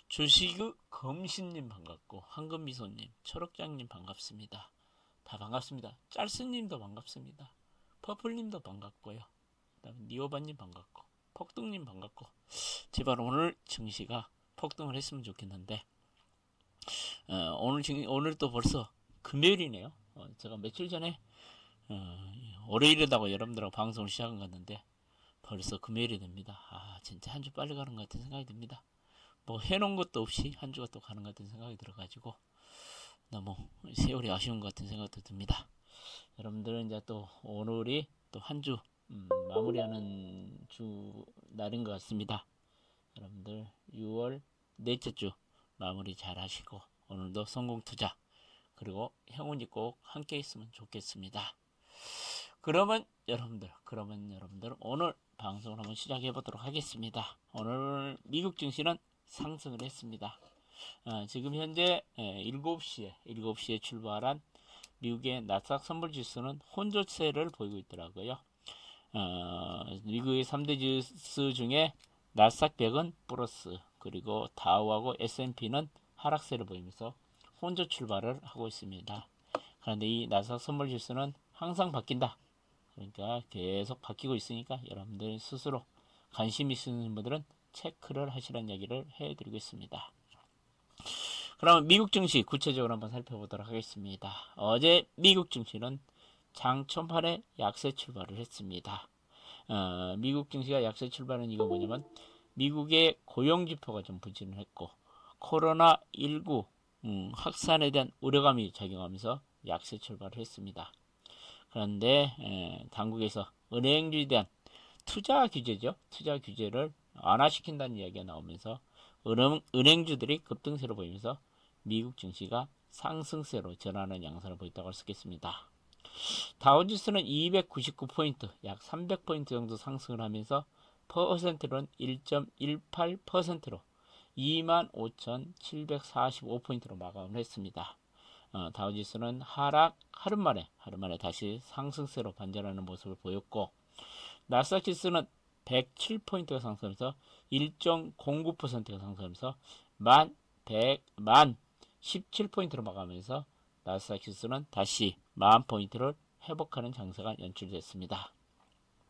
주식의 검신님 반갑고, 황금미소님, 초록장님 반갑습니다. 다 반갑습니다. 짤스님도 반갑습니다. 퍼플님도 반갑고요. 그다음에 니오바님 반갑고, 폭등님 반갑고. 제발 오늘 증시가 폭등을 했으면 좋겠는데, 오늘 또 벌써 금요일이네요. 제가 며칠 전에 월요일이라고 여러분들하고 방송을 시작한 건데 벌써 금요일이 됩니다. 진짜 한 주 빨리 가는 것 같은 생각이 듭니다. 뭐 해놓은 것도 없이 한 주가 또 가는 것 같은 생각이 들어가지고 너무 세월이 아쉬운 것 같은 생각도 듭니다. 여러분들은 이제 또 오늘이 또 한 주 마무리하는 주 날인 것 같습니다. 여러분들 6월 넷째 주 마무리 잘 하시고 오늘도 성공 투자 그리고 행운이 꼭 함께 있으면 좋겠습니다. 그러면 여러분들 오늘 방송을 한번 시작해 보도록 하겠습니다. 오늘 미국 증시는 상승을 했습니다. 지금 현재 7시에 출발한 미국의 나스닥 선물지수는 혼조세를 보이고 있더라고요. 미국의 3대 지수 중에 나스닥 100은 플러스, 그리고 다우하고 S&P는 하락세를 보이면서 혼조 출발을 하고 있습니다. 그런데 이 나스닥 선물지수는 항상 바뀐다. 그러니까 계속 바뀌고 있으니까 여러분들 스스로 관심 있으신 분들은 체크를 하시라는 이야기를 해드리고 있습니다. 그럼 미국 증시 구체적으로 한번 살펴보도록 하겠습니다. 어제 미국 증시는 장 초반에 약세 출발을 했습니다. 미국 증시가 약세 출발은 이거 뭐냐면 미국의 고용지표가 좀 부진을 했고 코로나19 확산에 대한 우려감이 작용하면서 약세 출발을 했습니다. 그런데 당국에서 은행주에 대한 투자 규제죠. 투자 규제를 완화시킨다는 이야기가 나오면서 은행주들이 급등세로 보이면서 미국 증시가 상승세로 전환하는 양상을 보였다고 할 수 있겠습니다. 다우지수는 299포인트, 약 300포인트 정도 상승을 하면서 퍼센트로는 1.18%로 25,745포인트로 마감을 했습니다. 다우지수는 하루 만에 다시 상승세로 반전하는 모습을 보였고, 나스닥 지수는 107포인트가 상승하면서 1.09%가 상승하면서 17포인트로 마감하면서 나스닥 지수는 다시 10,000포인트를 회복하는 장세가 연출됐습니다.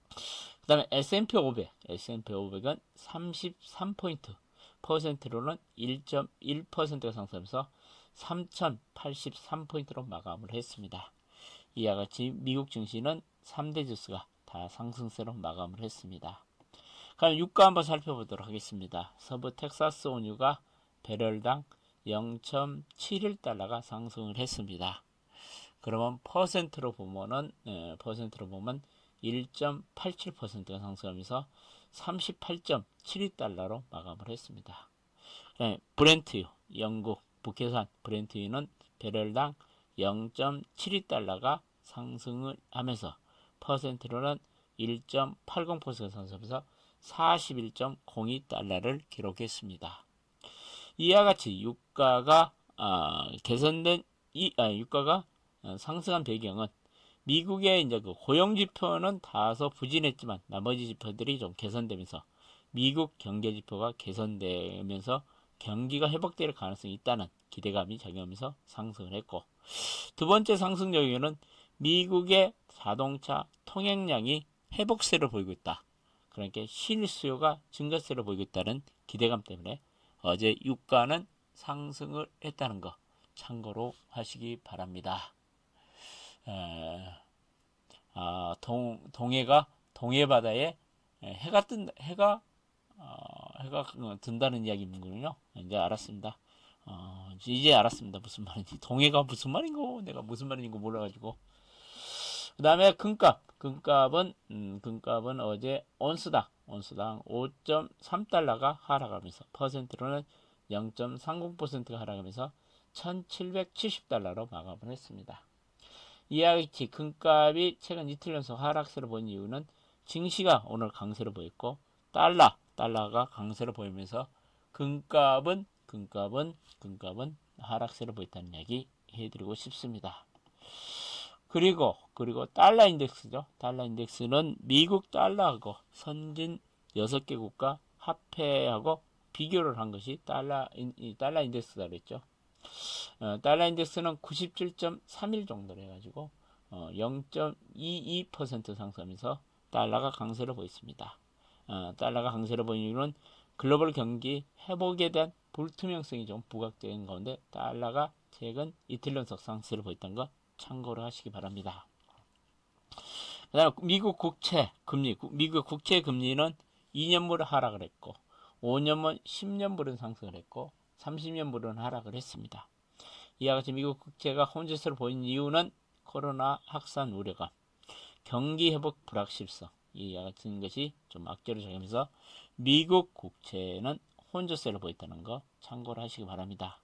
그 다음에 S&P 500은 33포인트, 퍼센트로는 1.1%가 상승하면서 3,083포인트로 마감을 했습니다. 이와 같이 미국 증시는 3대 지수가 다 상승세로 마감을 했습니다. 그럼 유가 한번 살펴보도록 하겠습니다. 서부 텍사스 원유가 배럴당 0.71달러가 상승을 했습니다. 그러면 퍼센트로 보면 1.87%가 상승하면서 38.72달러로 마감을 했습니다. 브렌트유, 영국 북해산 브렌트유는 배럴당 0.72달러가 상승을 하면서 퍼센트로는 1.80%가 상승하면서 41.02달러를 기록했습니다. 이와 같이 유가가 상승한 배경은 미국의 이제 그 고용 지표는 다소 부진했지만 나머지 지표들이 좀 개선되면서 미국 경제 지표가 개선되면서 경기가 회복될 가능성이 있다는 기대감이 작용하면서 상승을 했고, 두 번째 상승 요인은 미국의 자동차 통행량이 회복세를 보이고 있다. 그러니까 실수요가 증가세를 보이고 있다는 기대감 때문에 어제 유가는 상승을 했다는 거 참고로 하시기 바랍니다. 동해 바다에 해가 든다는 이야기군요. 이제 알았습니다. 이제 알았습니다. 무슨 말인지. 동해가 무슨 말인고 내가 무슨 말인지 몰라가지고. 그 다음에 금값은 어제 온스당 5.3달러가 하락하면서 퍼센트로는 0.30%가 하락하면서 1770달러로 마감을 했습니다. 이와 같이 금값이 최근 이틀 연속 하락세를 본 이유는 증시가 오늘 강세를 보였고 달러가 강세를 보이면서 금값은 하락세를 보였다는 이야기 해드리고 싶습니다. 그리고 달러 인덱스죠. 달러 인덱스는 미국 달러하고 선진 6개 국가 화폐하고 비교를 한 것이 달러 인덱스다 그랬죠. 달러 인덱스는 97.31 정도로 해가지고 0.22% 상승하면서 달러가 강세를 보였습니다. 달러가 강세를 보이는 이유는 글로벌 경기 회복에 대한 불투명성이 좀 부각된 가운데 달러가 최근 이틀 연속 상승을 보였던 거 참고를 하시기 바랍니다. 그 다음에 미국 국채 금리, 미국 국채 금리는 2년물은 하락을 했고 5년물, 10년물은 상승을 했고 30년물은 하락을 했습니다. 이와 같이 미국 국채가 혼재세를 보인 이유는 코로나 확산 우려감, 경기 회복 불확실성, 이와 같은 것이 좀 악재로 작용해서 미국 국채는 혼재세를 보였다는 거 참고를 하시기 바랍니다.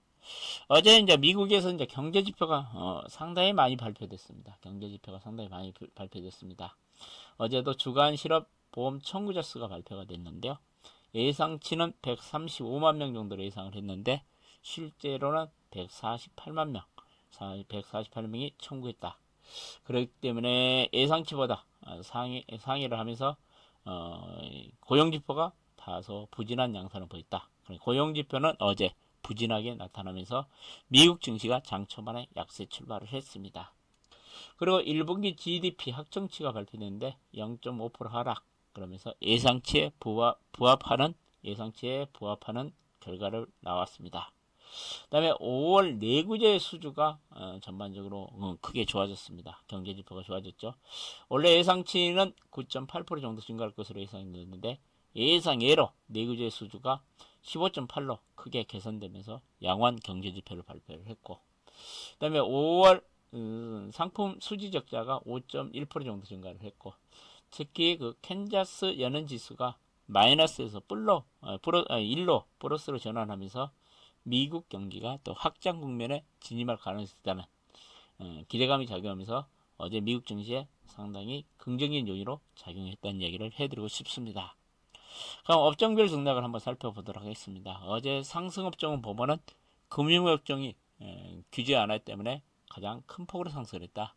어제 이제 미국에서 이제 경제 지표가 상당히 많이 발표됐습니다. 경제 지표가 상당히 많이 발표됐습니다. 어제도 주간 실업 보험 청구자 수가 발표가 됐는데요. 예상치는 135만 명 정도로 예상을 했는데 실제로는 148만 명, 148명이 청구했다. 그렇기 때문에 예상치보다 상회를 하면서 고용지표가 다소 부진한 양상을 보였다. 고용지표는 어제 부진하게 나타나면서 미국 증시가 장 초반에 약세 출발을 했습니다. 그리고 1분기 GDP 확정치가 발표됐는데 0.5% 하락, 그러면서 예상치에 부합하는 결과를 나왔습니다. 그 다음에 5월 내구재 수주가 전반적으로 크게 좋아졌습니다. 경제지표가 좋아졌죠. 원래 예상치는 9.8% 정도 증가할 것으로 예상됐는데 예상외로 내구재 수주가 15.8로 크게 개선되면서 양호한 경제지표를 발표를 했고, 그 다음에 5월 상품 수지 적자가 5.1% 정도 증가를 했고, 특히 그 캔자스 연은지수가 마이너스에서 1로 플러스로 전환하면서 미국 경기가 또 확장 국면에 진입할 가능성이 있다는 기대감이 작용하면서 어제 미국 증시에 상당히 긍정적인 요인으로 작용했다는 얘기를 해드리고 싶습니다. 그럼 업종별 등락을 한번 살펴보도록 하겠습니다. 어제 상승업종은 보면은 금융업종이 규제 완화 때문에 가장 큰 폭으로 상승했다.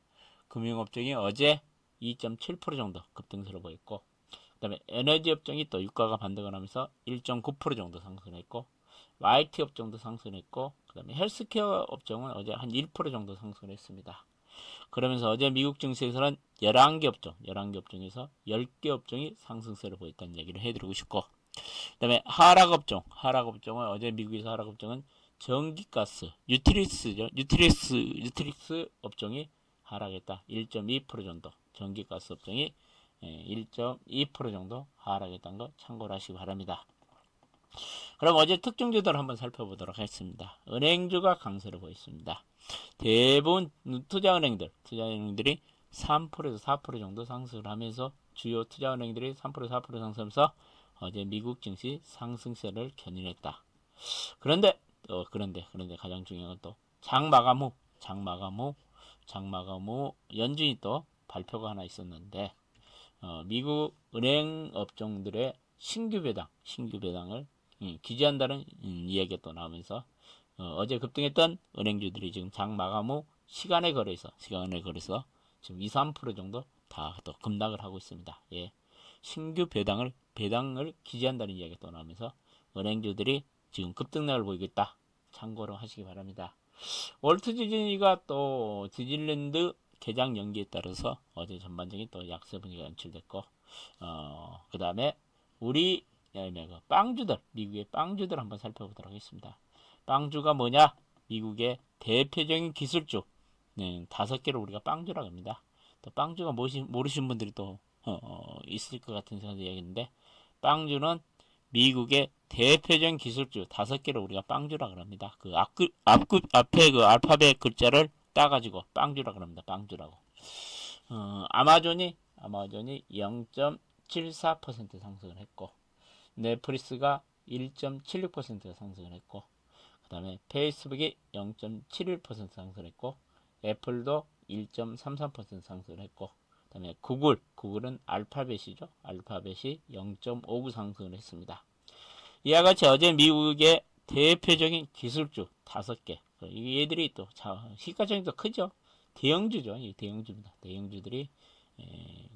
금융업종이 어제 2.7% 정도 급등세를 보였고, 그 다음에 에너지 업종이 또 유가가 반등을 하면서 1.9% 정도 상승했고, IT 업종도 상승했고, 그 다음에 헬스케어 업종은 어제 한 1% 정도 상승을 했습니다. 그러면서 어제 미국 증시에서는 11개 업종에서 10개 업종이 상승세를 보였다는 얘기를 해드리고 싶고, 그 다음에 하락업종은 어제 미국에서 하락업종은 전기가스, 유틸리스 업종이 하락했다. 1.2% 정도. 전기가스 업종이 1.2% 정도 하락했다는 거 참고를 하시기 바랍니다. 그럼 어제 특징주들을 한번 살펴보도록 하겠습니다. 은행주가 강세를 보였습니다. 대부분 투자은행들이 3%에서 4% 정도 상승을 하면서 주요 투자은행들이 3%, 4% 상승하면서 어제 미국 증시 상승세를 견인했다. 그런데 가장 중요한 건 또 장 마감 후 연준이 또 발표가 하나 있었는데 미국 은행 업종들의 신규 배당을 규제한다는 이야기가 또 나오면서 어제 급등했던 은행주들이 지금 장 마감 후 시간에 걸어서 지금 2, 3% 정도 다 또 급락을 하고 있습니다. 예. 신규 배당을 규제한다는 이야기가 또 나오면서 은행주들이 지금 급등락을 보이겠다. 참고로 하시기 바랍니다. 월트 디즈니가 또 디즈니랜드 개장 연기에 따라서 어제 전반적인 또 약세 분위기가 연출됐고, 그 다음에 우리 미국의 빵주들 한번 살펴보도록 하겠습니다. 빵주가 뭐냐? 미국의 대표적인 기술주 5개를 우리가 빵주라고 합니다. 또 빵주가 모르시는 분들이 또 있을 것 같은 생각이 얘기했는데, 빵주는 미국의 대표적인 기술주 5개를 우리가 빵주라고 합니다. 그 앞에 그 알파벳 글자를 따가지고 빵주라고 합니다. 빵주라고. 아마존이 0.74% 상승을 했고, 넷플릭스가 1.76% 상승을 했고, 그 다음에 페이스북이 0.71% 상승을 했고, 애플도 1.33% 상승을 했고, 그 다음에 구글은 알파벳이 0.59 상승을 했습니다. 이와 같이 어제 미국의 대표적인 기술주 5개, 얘들이 또 시가총액도 크죠. 대형주죠. 대형주입니다. 대형주들이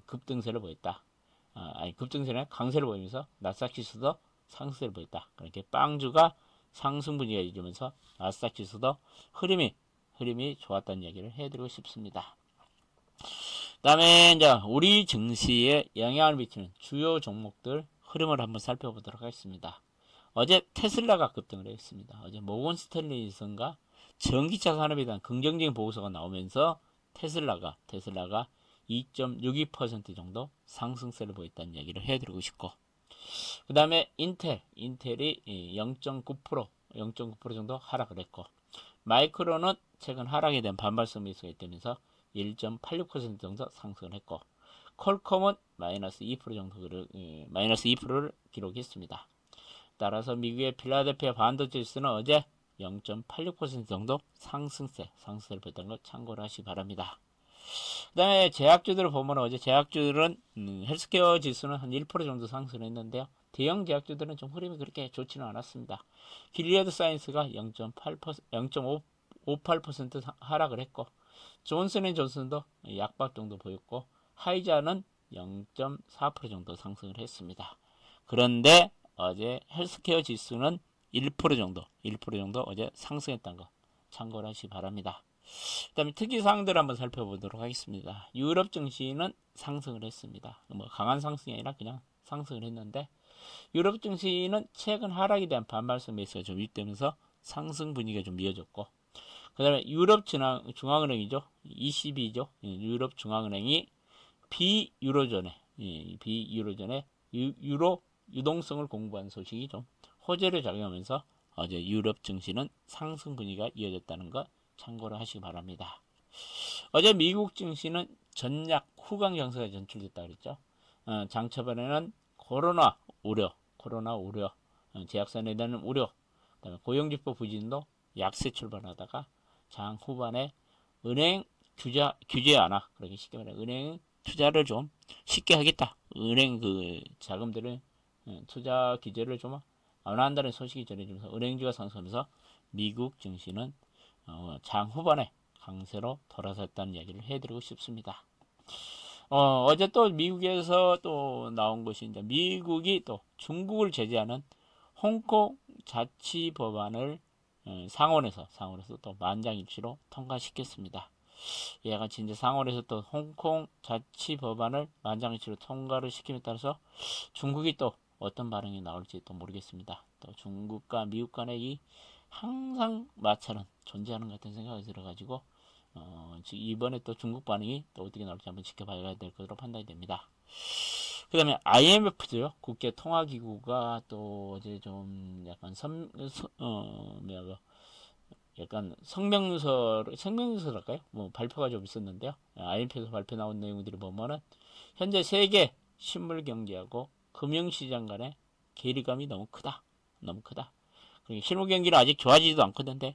급등세를 보였다. 급등세는 강세를 보이면서 나스닥 지수도 상승세를 보였다. 그렇게 빵주가 상승 분위기가 이루면서 나스닥 지수도 흐름이 좋았다는 얘기를 해드리고 싶습니다. 그다음에 이제 우리 증시에 영향을 미치는 주요 종목들 흐름을 한번 살펴보도록 하겠습니다. 어제 테슬라가 급등을 했습니다. 어제 모건 스탠리선가 전기차 산업에 대한 긍정적인 보고서가 나오면서 테슬라가 2.62% 정도 상승세를 보였다는 얘기를 해드리고 싶고, 그 다음에 인텔이 0.9% 정도 하락을 했고, 마이크론은 최근 하락에 대한 반발성 매수가 있다면서 1.86% 정도 상승을 했고, 퀄컴은 마이너스 2%를 기록했습니다. 따라서 미국의 필라델피아 반도체 지수는 어제 0.86% 정도 상승세를 보였다는 걸 참고를 하시기 바랍니다. 그 다음에 제약주들을 보면 어제 제약주들은 헬스케어 지수는 한 1% 정도 상승했는데요. 대형 제약주들은 좀 흐름이 그렇게 좋지는 않았습니다. 길리아드 사이언스가 0.58% 하락을 했고, 존슨앤존슨도 약박 정도 보였고, 하이자는 0.4% 정도 상승을 했습니다. 그런데 어제 헬스케어 지수는 1% 정도 어제 상승했다는 거 참고를 하시기 바랍니다. 그 다음에 특이사항들 한번 살펴보도록 하겠습니다. 유럽 증시는 상승을 했습니다. 뭐 강한 상승이 아니라 그냥 상승을 했는데, 유럽 증시는 최근 하락에 대한 반발성 매수가 좀 유입되면서 상승 분위기가 좀 이어졌고, 그 다음에 유럽 중앙은행이죠. ECB죠. 유럽 중앙은행이 비유로존의 유로 유동성을 공부한 소식이 좀 호재를 작용하면서 어제 유럽 증시는 상승 분위기가 이어졌다는 것 참고를 하시기 바랍니다. 어제 미국 증시는 전략 후강 경세가 전출됐다 그랬죠. 장 초반에는 코로나 우려, 제약산에 대한 우려, 그다음에 고용지표 부진도 약세 출발하다가 장 후반에 은행 규제 완화, 그렇게 쉽게 말해 은행 투자를 좀 쉽게 하겠다. 은행 그 자금들을 투자 규제를 좀 완화한다는 소식이 전해지면서 은행주가 상승하면서 미국 증시는 장 후반에 강세로 돌아섰다는 얘기를 해드리고 싶습니다. 어제 또 미국에서 또 나온 것이 이제 미국이 또 중국을 제재하는 홍콩 자치 법안을 상원에서 또 만장일치로 통과시켰습니다. 이와 같이 이제 상원에서 또 홍콩 자치 법안을 만장일치로 통과를 시킴에 따라서 중국이 또 어떤 반응이 나올지 또 모르겠습니다. 또 중국과 미국 간의 이 항상 마찰은 존재하는 것 같은 생각이 들어가지고 이번에 또 중국 반응이 또 어떻게 나올지 한번 지켜봐야 될 것으로 판단이 됩니다. 그 다음에 IMF죠. 국제통화기구가 또 어제 좀 약간 성명서랄까요? 뭐 발표가 좀 있었는데요. IMF에서 발표 나온 내용들을 보면은 현재 세계 실물 경제하고 금융시장 간의 괴리감이 너무 크다. 그러니까 실물 경기는 아직 좋아지지도 않거든요.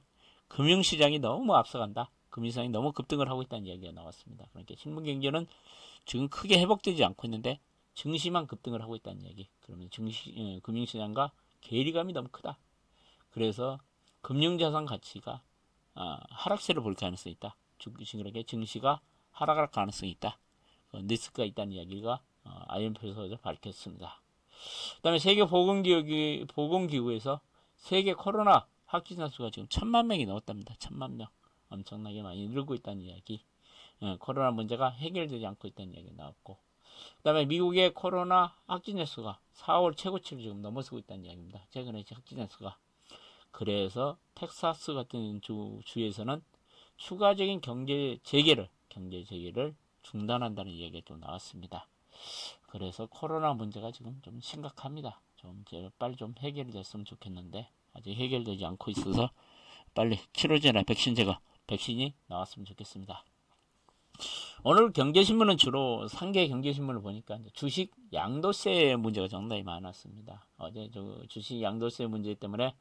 금융시장이 너무 앞서간다. 금융시장이 너무 급등을 하고 있다는 이야기가 나왔습니다. 그러니까 실물 경제는 지금 크게 회복되지 않고 있는데 증시만 급등을 하고 있다는 이야기. 그러면 금융시장과 괴리감이 너무 크다. 그래서 금융자산 가치가 하락세를 볼 가능성이 있다. 그러니까 증시가 하락할 가능성이 있다. 리스크가 있다는 이야기가 IMF에서 밝혔습니다. 그 다음에 세계보건기구에서 세계 코로나 확진자 수가 지금 1000만 명이 넘었답니다. 1000만 명. 엄청나게 많이 늘고 있다는 이야기. 코로나 문제가 해결되지 않고 있다는 이야기가 나왔고, 그 다음에 미국의 코로나 확진자 수가 4월 최고치를 지금 넘어서고 있다는 이야기입니다. 최근에 확진자 수가. 그래서 텍사스 같은 주에서는 추가적인 경제 재개를 중단한다는 이야기가 좀 나왔습니다. 그래서 코로나 문제가 지금 좀 심각합니다. 빨리 좀 해결이 됐으면 좋겠는데 아직 해결되지 않고 있어서 빨리 치료제나 백신이 나왔으면 좋겠습니다. 오늘 경제신문은 주로 상계 경제신문을 보니까 주식 양도세 문제가 상당히 많았습니다. 어제 주식 양도세 문제 때문에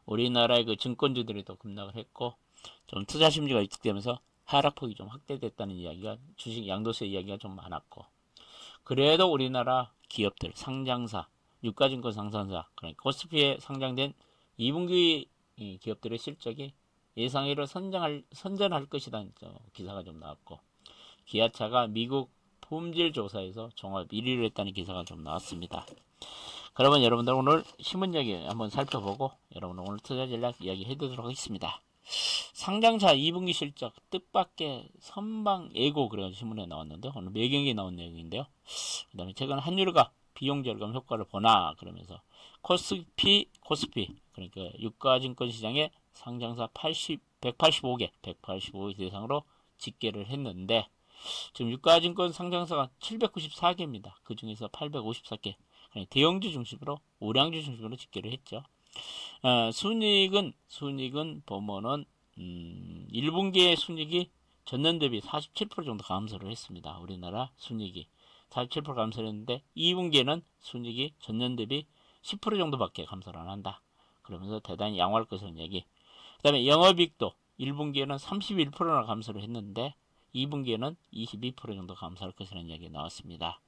우리나라의 그 증권주들이 또 급락을 했고, 좀 투자 심리가 위축되면서 하락폭이 좀 확대됐다는 이야기가, 주식 양도세 이야기가 좀 많았고, 그래도 우리나라 기업들, 상장사, 유가증권 상장사, 그러니까 코스피에 상장된 2분기 기업들의 실적이 예상외로 선전할 것이라는 기사가 좀 나왔고, 기아차가 미국 품질 조사에서 종합 1위를 했다는 기사가 좀 나왔습니다. 그러면 여러분들 오늘 신문 이야기 한번 살펴보고 여러분 오늘 투자 전략 이야기 해드리도록 하겠습니다. 상장사 2분기 실적 뜻밖의 선방 예고 그래가지고 신문에 나왔는데 오늘 매경에 나온 내용인데요. 그 다음에 최근 한율가 비용 절감 효과를 보나 그러면서 코스피 그러니까 유가증권 시장에 상장사 185개 대상으로 집계를 했는데 지금 유가증권 상장사가 794개입니다. 그 중에서 854개 대형주 중심으로 우량주 중심으로 집계를 했죠. 순이익은 보면은 1분기의 순이익이 전년 대비 47% 정도 감소를 했습니다. 우리나라 순이익이 47% 감소를 했는데 2분기에는 순이익이 전년 대비 10% 정도밖에 감소를 안 한다. 그러면서 대단히 양호할 것이라는 얘기. 그 다음에 영업이익도 1분기에는 31%나 감소를 했는데 2분기에는 22% 정도 감소할 것이라는 얘기 나왔습니다.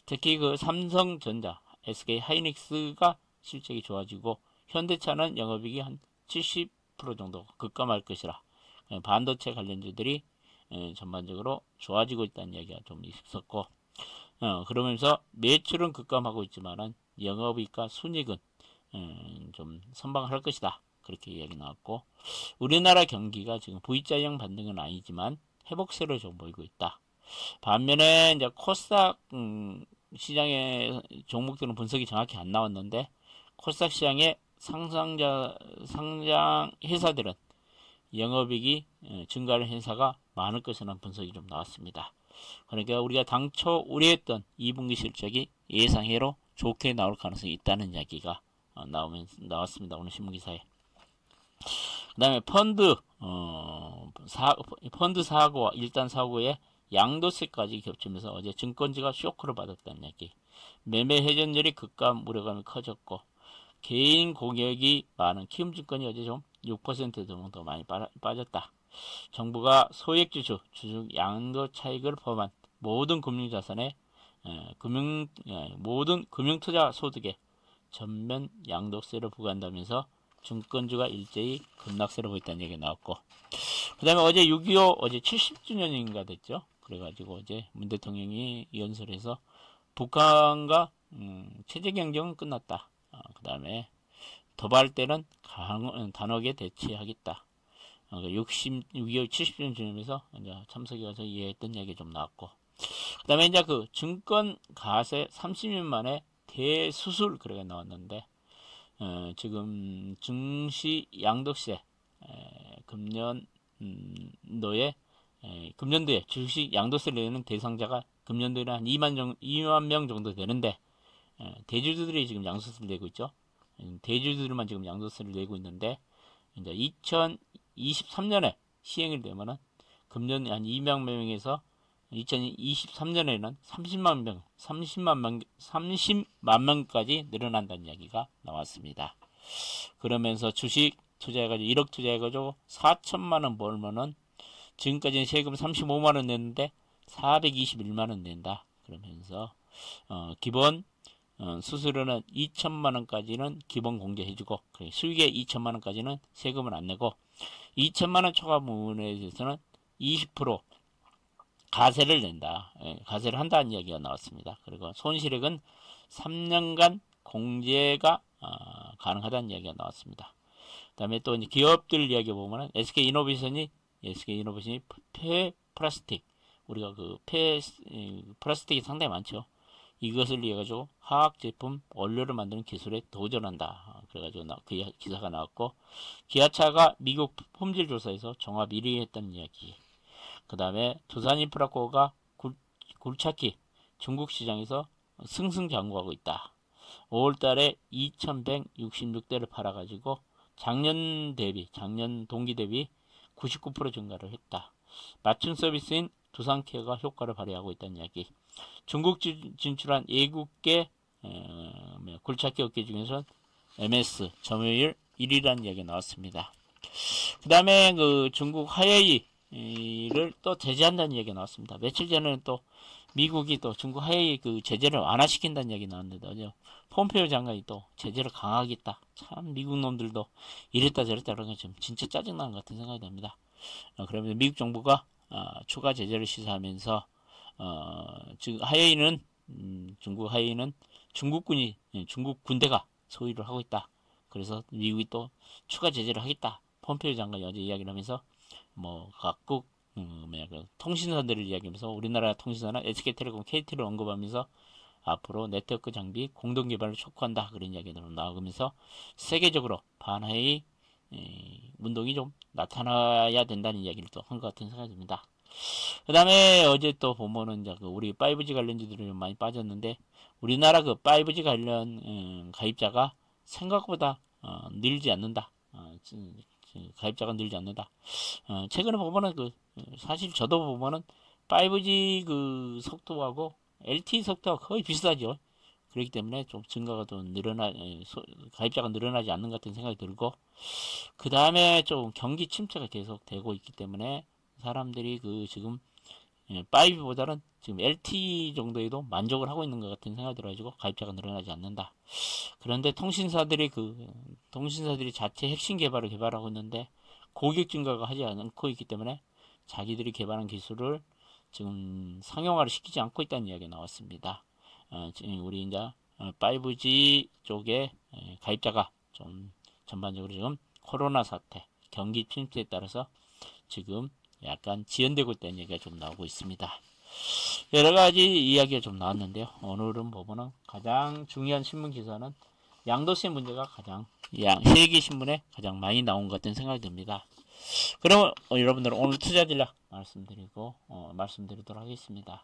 특히 그 삼성전자, SK 하이닉스가 실적이 좋아지고 현대차는 영업이익이 한 70% 정도 급감할 것이라 반도체 관련주들이 전반적으로 좋아지고 있다는 얘기가 좀 있었고 그러면서 매출은 급감하고 있지만은 영업이익과 순이익은 좀 선방할 것이다. 그렇게 이야기 나왔고 우리나라 경기가 지금 V자형 반등은 아니지만 회복세를 좀 보이고 있다. 반면에 이제 코스닥 시장의 종목들은 분석이 정확히 안 나왔는데 코스닥 시장의 상장 회사들은 영업이익이 증가하는 회사가 많을 것이라는 분석이 좀 나왔습니다. 그러니까 우리가 당초 우려했던 2분기 실적이 예상외로 좋게 나올 가능성이 있다는 이야기가 나왔습니다. 오늘 신문기사에. 그 다음에 펀드 사고와 일단 사고에 양도세까지 겹치면서 어제 증권지가 쇼크를 받았다는 얘기. 매매 회전율이 급감 우려감이 커졌고 개인 공격이 많은 키움증권이 어제 좀 6% 정도 많이 빠졌다. 정부가 소액주주 양도 차익을 포함한 모든 금융자산에 모든 금융투자 소득에 전면 양도세를 부과한다면서 증권주가 일제히 급락세를 보였다는 얘기가 나왔고 그 다음에 어제 6.25 어제 70주년인가 됐죠. 그래가지고 어제 문 대통령이 연설해서 북한과 체제경쟁은 끝났다. 그 다음에 도발 때는 단호하게 대치하겠다. 6.25 70주년 기념해서 참석해서 이해했던 얘기 좀 나왔고 그 다음에 이제 그 증권 가세 30년 만에 대수술 그래가 나왔는데 지금 증시 양도세 금년도에 주식 양도세를 내는 대상자가 금년도에는 한 2만 명 정도 되는데 대주주들이 지금 양도세를 내고 있죠. 대주주들만 지금 양도세를 내고 있는데 이제 2023년에 시행이 되면은 금년 한 2만 명에서 2023년에는 30만 명까지 늘어난다는 이야기가 나왔습니다. 그러면서 주식 투자해가지고 1억 투자해가지고 4천만원 벌면은 지금까지는 세금 35만원 냈는데 421만원 낸다. 그러면서 기본 수수료는 2천만원까지는 기본 공제해주고 수익의 2천만원까지는 세금을 안 내고 2천만원 초과 부분에 대해서는 20% 가세를 낸다. 가세를 한다는 이야기가 나왔습니다. 그리고 손실액은 3년간 공제가 가능하다는 이야기가 나왔습니다. 그 다음에 또 이제 기업들 이야기 보면은 SK이노베이션이 폐 플라스틱 우리가 그 플라스틱이 상당히 많죠. 이것을 이해 가지고 화학 제품 원료를 만드는 기술에 도전한다. 그래가지고 그 기사가 나왔고 기아차가 미국 품질 조사에서 종합 1위 했다는 이야기. 그 다음에 두산인프라코가 굴착기 중국 시장에서 승승장구하고 있다. 5월달에 2166대를 팔아가지고 작년 동기 대비 99% 증가를 했다. 맞춤 서비스인 두산케어가 효과를 발휘하고 있다는 이야기. 중국 진출한 예국계 굴착기 업계 중에서 MS 점유율 1위라는 이야기가 나왔습니다. 그 다음에 그 중국 화웨이를 또 제재한다는 얘기가 나왔습니다. 며칠 전에는 또 미국이 또 중국 화웨이 그 제재를 완화시킨다는 얘기 나왔는데 어제 폼페이오 장관이 또 제재를 강화하겠다. 참 미국 놈들도 이랬다 저랬다 그런 거 좀 진짜 짜증나는 것 같은 생각이 듭니다. 그러면 미국 정부가 추가 제재를 시사하면서 지금 중국 화웨이는 중국군이 중국 군대가 소유를 하고 있다. 그래서 미국이 또 추가 제재를 하겠다. 폼페이오 장관이 어제 이야기를 하면서 뭐 각국 그 통신사들을 이야기하면서 우리나라 통신사나 SK텔레콤, KT를 언급하면서 앞으로 네트워크 장비 공동 개발을 촉구한다. 그런 이야기가 나오면서 세계적으로 반화의 운동이 좀 나타나야 된다는 이야기를 또 한 것 같은 생각이 듭니다. 그 다음에 어제 또 보면은 이제 우리 5G 관련주들이 좀 많이 빠졌는데 우리나라 그 5G 관련 가입자가 생각보다 늘지 않는다. 가입자가 늘지 않는다. 최근에 보면은 그 사실 저도 보면은 5G 그 속도하고 LTE 속도가 거의 비슷하죠. 그렇기 때문에 좀 증가가 좀 가입자가 늘어나지 않는 것 같은 생각이 들고, 그 다음에 좀 경기 침체가 계속 되고 있기 때문에 사람들이 그 지금 5보다는 지금 LTE 정도에도 만족을 하고 있는 것 같은 생각이 들어가지고 가입자가 늘어나지 않는다. 그런데 통신사들이 자체 핵심 개발을 개발하고 있는데 고객 증가가 하지 않고 있기 때문에 자기들이 개발한 기술을 지금 상용화를 시키지 않고 있다는 이야기가 나왔습니다. 지금 우리 이제 5G 쪽에 가입자가 좀 전반적으로 지금 코로나 사태, 경기 침체에 따라서 지금 약간 지연되고 있다는 얘기가 좀 나오고 있습니다. 여러 가지 이야기가 좀 나왔는데요. 오늘은 보면은 가장 중요한 신문 기사는 양도세 문제가 세계 신문에 가장 많이 나온 것 같은 생각이 듭니다. 그럼 여러분들 오늘 투자 전략 말씀드리도록 하겠습니다.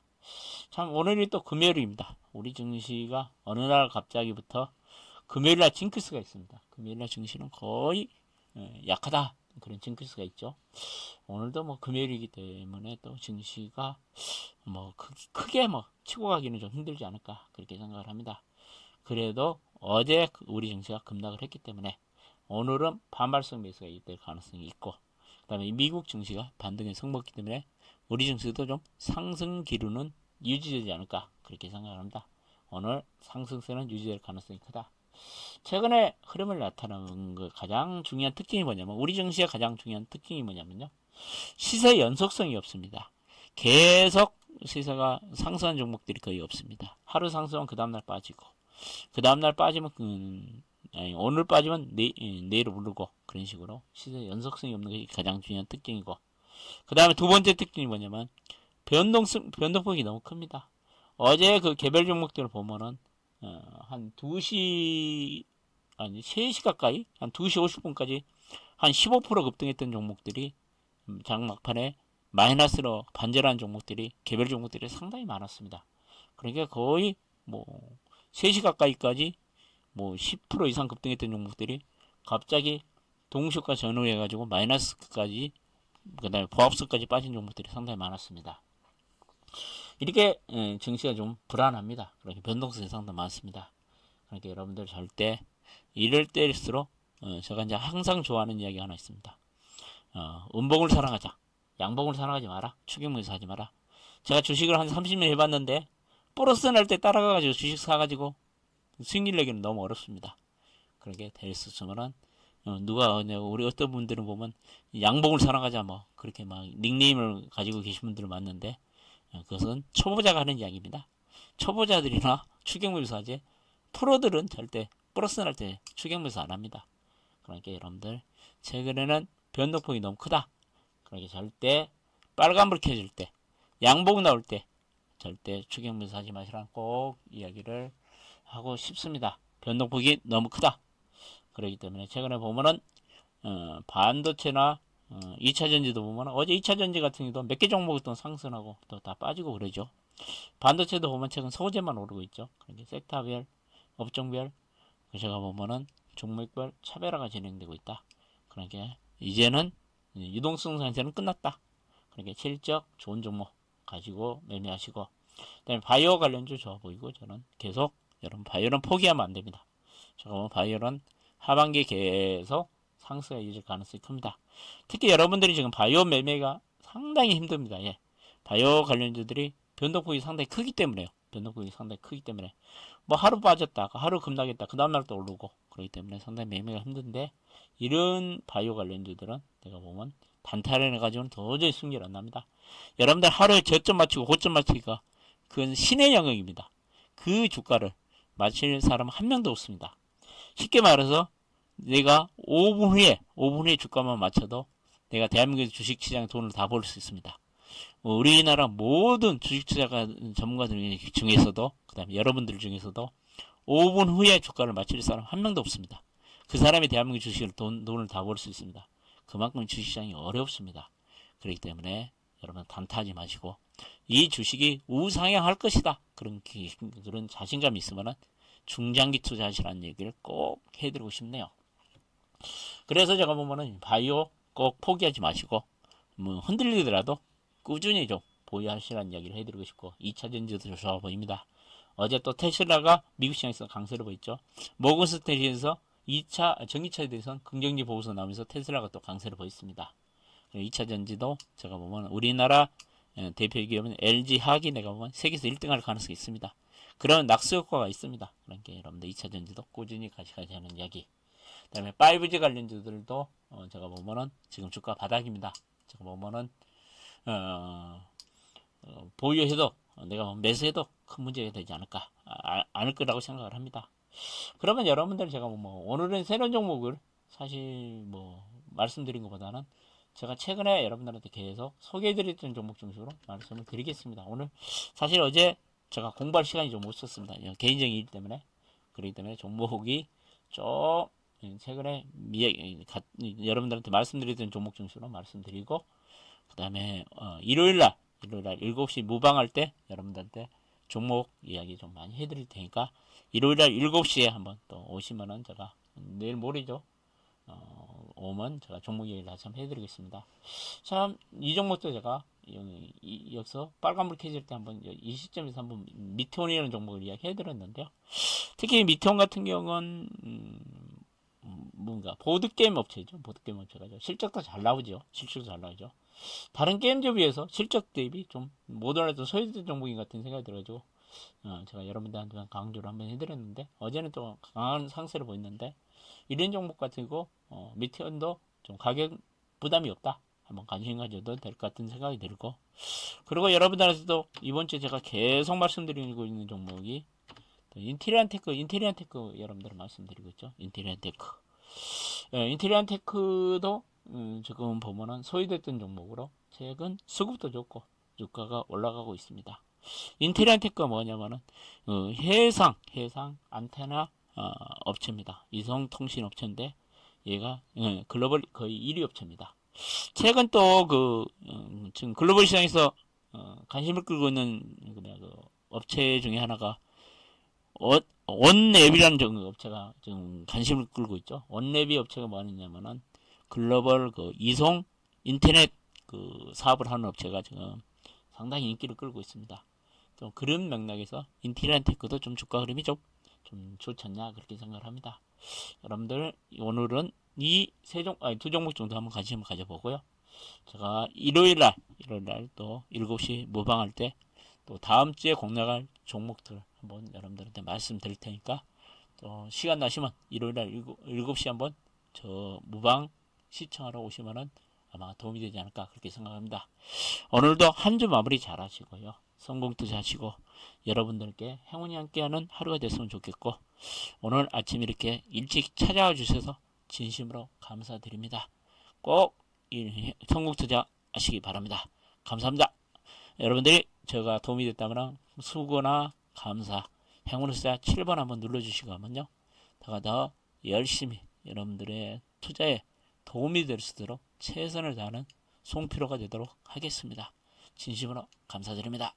참 오늘이 또 금요일입니다. 우리 증시가 어느 날 갑자기부터 금요일날 징크스가 있습니다. 금요일날 증시는 거의 약하다, 그런 징크스가 있죠. 오늘도 뭐 금요일이기 때문에 또 증시가 뭐 크게 뭐 치고 가기는 좀 힘들지 않을까, 그렇게 생각을 합니다. 그래도 어제 우리 증시가 급락을 했기 때문에 오늘은 반발성 매수가 될 가능성이 있고, 그 다음에 미국 증시가 반등에 성공했기 때문에 우리 증시도 좀 상승 기류는 유지되지 않을까, 그렇게 생각을 합니다. 오늘 상승세는 유지될 가능성이 크다. 최근에 흐름을 나타내는 그 가장 중요한 특징이 뭐냐면, 우리 증시의 가장 중요한 특징이 뭐냐면요, 시세 연속성이 없습니다. 계속 시세가 상승한 종목들이 거의 없습니다. 하루 상승하면 그 다음날 빠지고, 그 다음날 빠지면 오늘 빠지면 내일 오르고, 그런 식으로 시세 연속성이 없는 것이 가장 중요한 특징이고, 그 다음에 두 번째 특징이 뭐냐면 변동폭이 너무 큽니다. 어제 그 개별 종목들을 보면은 한 3시 가까이, 한 2시 50분까지 한 15% 급등했던 종목들이 장 막판에 마이너스로 반절한 종목들이, 개별 종목들이 상당히 많았습니다. 그러니까 거의 뭐 3시 가까이까지 뭐 10% 이상 급등했던 종목들이 갑자기 동시효과 전후해 가지고 마이너스까지, 그 다음에 보합수까지 빠진 종목들이 상당히 많았습니다. 이렇게 증시가 좀 불안합니다. 그렇게 변동성이 상당히 많습니다. 그러니까 여러분들 절대 이럴 때일수록 제가 이제 항상 좋아하는 이야기가 하나 있습니다. 음봉을 사랑하자, 양봉을 사랑하지 마라, 추격물에서 하지 마라. 제가 주식을 한 30년 해봤는데 플러스 날 때 따라가가지고 주식 사가지고 수익률 내기는 너무 어렵습니다. 그렇게 될 수 있으면은 우리 어떤 분들은 보면 양봉을 사랑하자 뭐 그렇게 막 닉네임을 가지고 계신 분들은 많는데, 그것은 초보자가 하는 이야기입니다. 초보자들이나 추격물에서 하지, 프로들은 절대 플러스 날 때 추격물에서 안 합니다. 그러니까 여러분들 최근에는 변동폭이 너무 크다. 그러니까 절대 빨간불 켜질 때, 양봉 나올 때 절대 추격물에서 하지 마시라는 꼭 이야기를 하고 싶습니다. 변동폭이 너무 크다. 그렇기 때문에 최근에 보면은 반도체나 2차전지도 보면 어제 2차전지 같은 경우도 몇 개 종목이 또 상승하고 또 다 빠지고 그러죠. 반도체도 보면 최근 소재만 오르고 있죠. 그러니까 섹터별, 업종별 제가 보면은 종목별 차별화가 진행되고 있다. 그러니까 이제는 유동성 상태는 끝났다. 그러니까 실적 좋은 종목 가지고 매매하시고, 그다음에 바이오 관련주 좋아 보이고, 저는 계속 여러분 바이오는 포기하면 안 됩니다. 제가 보면 바이오는 하반기 계속 상승에 이어질 가능성이 큽니다. 특히 여러분들이 지금 바이오 매매가 상당히 힘듭니다. 예. 바이오 관련주들이 변동폭이 상당히 크기 때문에요. 변동폭이 상당히 크기 때문에 뭐 하루 빠졌다, 하루 급락했다, 그 다음날 또 오르고, 그렇기 때문에 상당히 매매가 힘든데, 이런 바이오 관련주들은 내가 보면 단타를 해가지고는 도저히 승질 안 납니다. 여러분들 하루에 저점 맞추고 고점 맞추기가 그건 신의 영역입니다. 그 주가를 맞힐 사람은 한 명도 없습니다. 쉽게 말해서 내가 5분 후에 주가만 맞춰도 내가 대한민국 주식시장에 돈을 다 벌 수 있습니다. 우리나라 모든 주식투자가 전문가들 중에서도, 그 다음에 여러분들 중에서도 5분 후에 주가를 맞힐 사람 한 명도 없습니다. 그 사람이 대한민국 주식을 돈을 다 벌 수 있습니다. 그만큼 주식시장이 어렵습니다. 그렇기 때문에 여러분 단타하지 마시고 이 주식이 우상향할 것이다. 그런 자신감이 있으면 중장기 투자하시라는 얘기를 꼭 해드리고 싶네요. 그래서 제가 보면은 바이오 꼭 포기하지 마시고 뭐 흔들리더라도 꾸준히 좀 보유하시라는 이야기를 해드리고 싶고 2차 전지도 좋아 보입니다. 어제 또 테슬라가 미국 시장에서 강세를 보였죠. 모건스탠리에서 2차 전기차에 대해서는 긍정적 보고서 나오면서 테슬라가 또 강세를 보였습니다. 2차 전지도 제가 보면 우리나라 대표 기업은 LG 화학이 내가 보면 세계에서 1등할 가능성이 있습니다. 그런 낙수 효과가 있습니다. 그러니까 여러분들 2차 전지도 꾸준히 가시하는 이야기. 그 다음에 5G 관련주들도 제가 보면은 지금 주가 바닥입니다. 제가 보면은 보유해도 내가 매수해도 큰 문제가 되지 않을까 않을 거라고 생각을 합니다. 그러면 여러분들 제가 뭐 오늘은 새로운 종목을 사실 뭐 말씀드린 것보다는 제가 최근에 여러분들한테 계속 소개해드렸던 종목 중심으로 말씀을 드리겠습니다. 오늘 사실 어제 제가 공부할 시간이 좀 없었습니다. 개인적인 일 때문에. 그렇기 때문에 종목이 좀 최근에 여러분들한테 말씀드렸던 종목 중심으로 말씀드리고 그 다음에 일요일날 7시 무방할 때 여러분들한테 종목 이야기 좀 많이 해드릴 테니까 일요일날 7시에 한번 또 오시면은 제가 내일 모레죠. 오면 제가 종목 이야기를 다시 한번 해드리겠습니다. 참 이 종목도 제가 여기서 빨간불 켜질 때 한번 이 시점에서 한번 미테온이라는 종목을 이야기해드렸는데요. 특히 미테온 같은 경우는 뭔가 보드게임 업체죠. 보드게임 업체가 실적도 잘 나오죠. 다른 게임즈에 비해서 실적 대비 좀 모던하던 소외된 종목인 같은 생각이 들어가지고 제가 여러분들한테 강조를 한번 해드렸는데 어제는 또 강한 상세를 보였는데 이런 종목 같은 거 미테온도 좀 가격 부담이 없다. 한번 관심 가져도 될 것 같은 생각이 들고 그리고 여러분들한테도 이번 주에 제가 계속 말씀드리고 있는 종목이 인테리안테크 여러분들 말씀드리고 있죠. 인테리안테크도 지금 보면은 소외됐던 종목으로 최근 수급도 좋고 주가가 올라가고 있습니다. 인테리안테크가 뭐냐면은 해상 안테나 업체입니다. 이성통신 업체인데 얘가 글로벌 거의 1위 업체입니다. 최근 또 지금 글로벌 시장에서 관심을 끌고 있는 업체 중에 하나가 원랩이라는 업체가 지금 관심을 끌고 있죠. 원랩이 업체가 뭐냐면은 글로벌 이송 인터넷 사업을 하는 업체가 지금 상당히 인기를 끌고 있습니다. 좀 그런 맥락에서 인테리안테크도 좀 주가 흐름이 좀 좋지 않냐 그렇게 생각을 합니다. 여러분들 오늘은 이 두 종목 정도 한번 관심을 가져보고요. 제가 일요일날 또 7시 무방할 때 또 다음 주에 공략할 종목들 한번 여러분들한테 말씀드릴 테니까 또 시간 나시면 일요일날 7시 한번 저 무방 시청하러 오시면은 아마 도움이 되지 않을까 그렇게 생각합니다. 오늘도 한 주 마무리 잘 하시고요. 성공 투자하시고 여러분들께 행운이 함께하는 하루가 됐으면 좋겠고 오늘 아침 이렇게 일찍 찾아와 주셔서 진심으로 감사드립니다. 꼭 성공 투자하시기 바랍니다. 감사합니다. 여러분들이 제가 도움이 됐다면 수고나 감사 행운의 숫자 7번 한번 눌러주시고 하면요. 더 열심히 여러분들의 투자에 도움이 될 수 있도록 최선을 다하는 송피로가 되도록 하겠습니다. 진심으로 감사드립니다.